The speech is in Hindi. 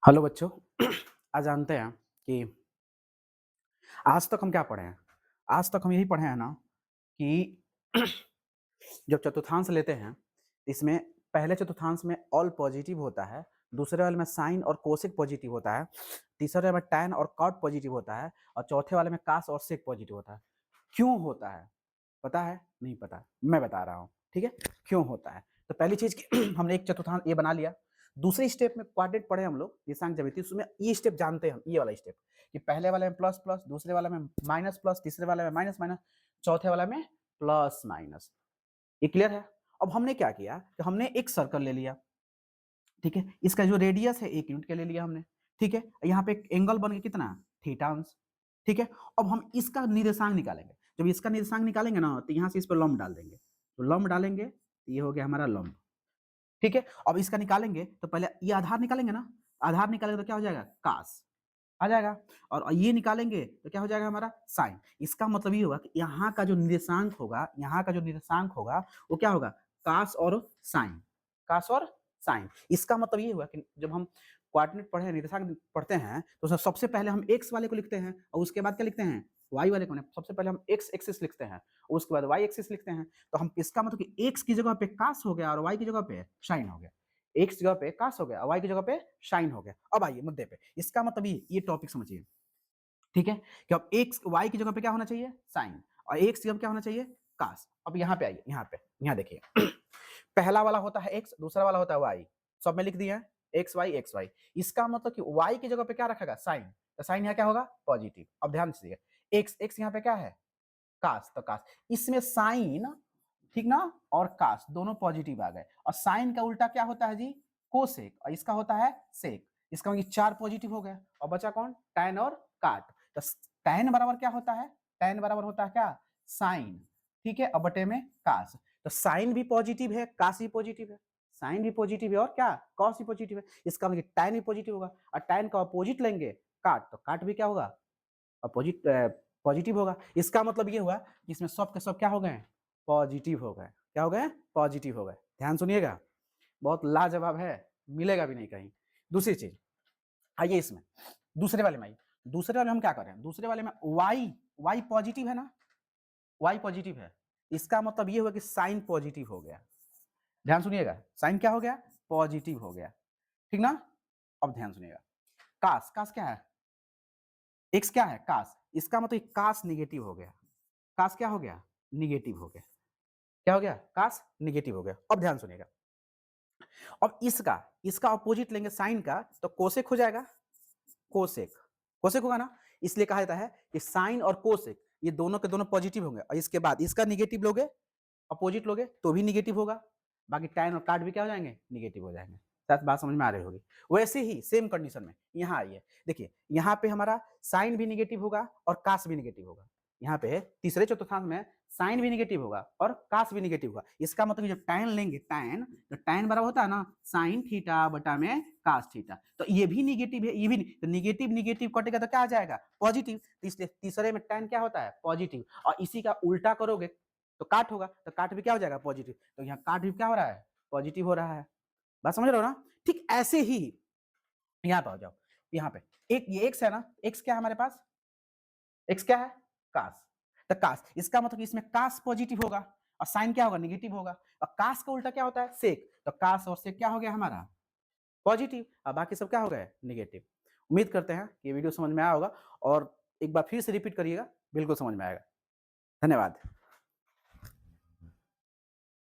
हेलो बच्चों। आज जानते हैं कि आज तक हम क्या पढ़े हैं। आज तक हम यही पढ़े हैं ना कि जब चतुर्थांश लेते हैं इसमें पहले चतुर्थांश में ऑल पॉजिटिव होता है, दूसरे वाले में साइन और कोसेक पॉजिटिव होता है, तीसरे वाले में टैन और कॉट पॉजिटिव होता है और चौथे वाले में कास और सेक पॉजिटिव होता है। क्यों होता है पता है? नहीं पता, मैं बता रहा हूँ। ठीक है, क्यों होता है। तो पहली चीज कि हमने एक चतुर्थांश ये बना लिया। दूसरी स्टेप में क्वाड्रेट पढ़े हम लोग दिशांक ज्यामिति, उसमें ये स्टेप जानते हैं हम, ये वाला स्टेप कि पहले वाले में प्लस प्लस, दूसरे वाले में माइनस प्लस, तीसरे वाले में माइनस माइनस, चौथे वाला में प्लस माइनस। ये क्लियर है। अब हमने क्या किया कि हमने एक सर्कल ले लिया। ठीक है, इसका जो रेडियस है 1 यूनिट का ले लिया हमने। ठीक है, यहाँ पे एक एंगल बन गया कितना, थीटा अंश। ठीक है, अब हम इसका निर्देशांक निकालेंगे। जब इसका निर्देशांक निकालेंगे ना तो यहाँ से इस पर लंब डाल देंगे, तो लंब डालेंगे तो ये हो गया हमारा लंब। ठीक है, अब इसका निकालेंगे तो पहले ये आधार निकालेंगे ना, आधार निकालेंगे तो क्या हो जाएगा, कास आ जाएगा। और ये निकालेंगे तो क्या हो जाएगा हमारा, साइन। इसका मतलब ये होगा कि यहाँ का जो निर्देशांक होगा, यहाँ का जो निर्देशांक होगा वो क्या होगा, कास और साइन, कास और साइन। इसका मतलब ये हुआ कि जब हम कोऑर्डिनेट पढ़े, निर्देशांक पढ़ते हैं तो सबसे पहले हम एक्स वाले को लिखते हैं और उसके बाद क्या लिखते हैं, वाई वाले को। सबसे पहले हम एक्स एक्सिस लिखते हैं और उसके बाद वाई एक्सिस लिखते हैं। तो हम इसका मतलब कि एक्स की जगह पे कास हो गया और वाई की जगह पे साइन हो गया। एक्स की जगह पे कास हो गया, वाई की जगह पे साइन हो गया। अब आइए मुद्दे पे, इसका मतलब ये टॉपिक समझिए। ठीक है, कि अब एक्स वाई की जगह पे क्या होना चाहिए, साइन, और एक्स की जगह क्या होना चाहिए, कास। अब यहाँ पे आइए, यहाँ देखिए पहला वाला होता है एक्स, दूसरा वाला होता है वाई। सब में लिख दिया एक्स वाई एक्स वाई। इसका मतलब कि वाई की जगह पे क्या रखेगा, साइन। तो साइन यहाँ क्या होगा, पॉजिटिव। अब ध्यान से एक्स एक्स यहाँ पे क्या है, कास, तो कास। इसमें साइन, ठीक ना, और कास दोनों पॉजिटिव आ गए। और साइन का उल्टा क्या होता है जी, कोसेक, और इसका होता है सेक। इसका मतलब 4 पॉजिटिव हो गए और बचा कौन, टैन और काट। तो टैन बराबर क्या होता है, टैन बराबर होता है क्या, साइन। ठीक है, और बटे में कास। तो साइन भी पॉजिटिव है, कास भी पॉजिटिव है। साइन भी पॉजिटिव है और क्या, कॉस भी पॉजिटिव है। इसका मतलब टैन भी पॉजिटिव होगा और टैन का अपोजिट लेंगे काट, तो काट भी क्या होगा, अपोजिट पॉजिटिव होगा। इसका मतलब ये हुआ कि इसमें सब के सब क्या हो गए, पॉजिटिव हो गए। क्या हो गए, पॉजिटिव हो गए। ध्यान सुनिएगा, बहुत लाजवाब है, मिलेगा भी नहीं कहीं। दूसरी चीज आइए इसमें, दूसरे वाले में आइए। दूसरे वाले में हम क्या करें, दूसरे वाले में वाई, वाई पॉजिटिव है ना, वाई पॉजिटिव है। इसका मतलब ये हुआ कि साइन पॉजिटिव हो गया। ध्यान सुनिएगा, साइन क्या हो गया, पॉजिटिव हो गया। ठीक ना। अब ध्यान सुनिएगा, कास, कास क्या है, एक्स क्या है, कास। इसका मतलब कास निगेटिव हो गया। कास क्या हो गया, निगेटिव हो गया। क्या हो गया, कास निगेटिव हो गया। अब ध्यान सुनिएगा, अब इसका इसका अपोजिट लेंगे साइन का, तो कोसेक हो जाएगा, कोसेक, कोसेक होगा ना। इसलिए कहा जाता है कि साइन और कोसेक ये दोनों के दोनों पॉजिटिव होंगे और इसके बाद इसका निगेटिव लोगे, अपोजिट लोगे तो भी निगेटिव होगा। बाकी टैन और काट भी क्या हो जाएंगे, निगेटिव हो जाएंगे। शायद बात समझ में आ रही होगी। वैसे ही सेम कंडीशन में यहाँ आइए, देखिए यहाँ पे हमारा साइन भी निगेटिव होगा और कास भी निगेटिव होगा। यहाँ पे तीसरे चतुर्थांश में साइन भी निगेटिव होगा और कास भी निगेटिव होगा। इसका मतलब जब टैन लेंगे, टैन तो टैन बराबर होता है ना साइन थीटा बटा में कास थीटा। तो ये भी निगेटिव है, ये भी तो निगेटिव निगेटिव कटेगा तो क्या आ जाएगा, पॉजिटिव। इसलिए तीसरे में टैन क्या होता है, पॉजिटिव। और इसी का उल्टा करोगे तो काट होगा, तो काट भी क्या हो जाएगा, पॉजिटिव। तो यहाँ काट भी क्या हो रहा है, पॉजिटिव हो रहा है। बात समझ रहे हो ना। ठीक ऐसे ही यहाँ पे आ जाओ, यहाँ पे एक ये एक्स है ना, एक्स क्या है हमारे पास, एक्स क्या है, कास। तो कास, इसका मतलब इसमें कास पॉजिटिव होगा और साइन क्या होगा, निगेटिव होगा। और कास का उल्टा क्या होता है, सेक। तो कास और सेक क्या हो गया हमारा, पॉजिटिव, और बाकी सब क्या हो गए, निगेटिव। उम्मीद करते हैं कि ये वीडियो समझ में आया होगा और एक बार फिर से रिपीट करिएगा, बिल्कुल समझ में आएगा। धन्यवाद।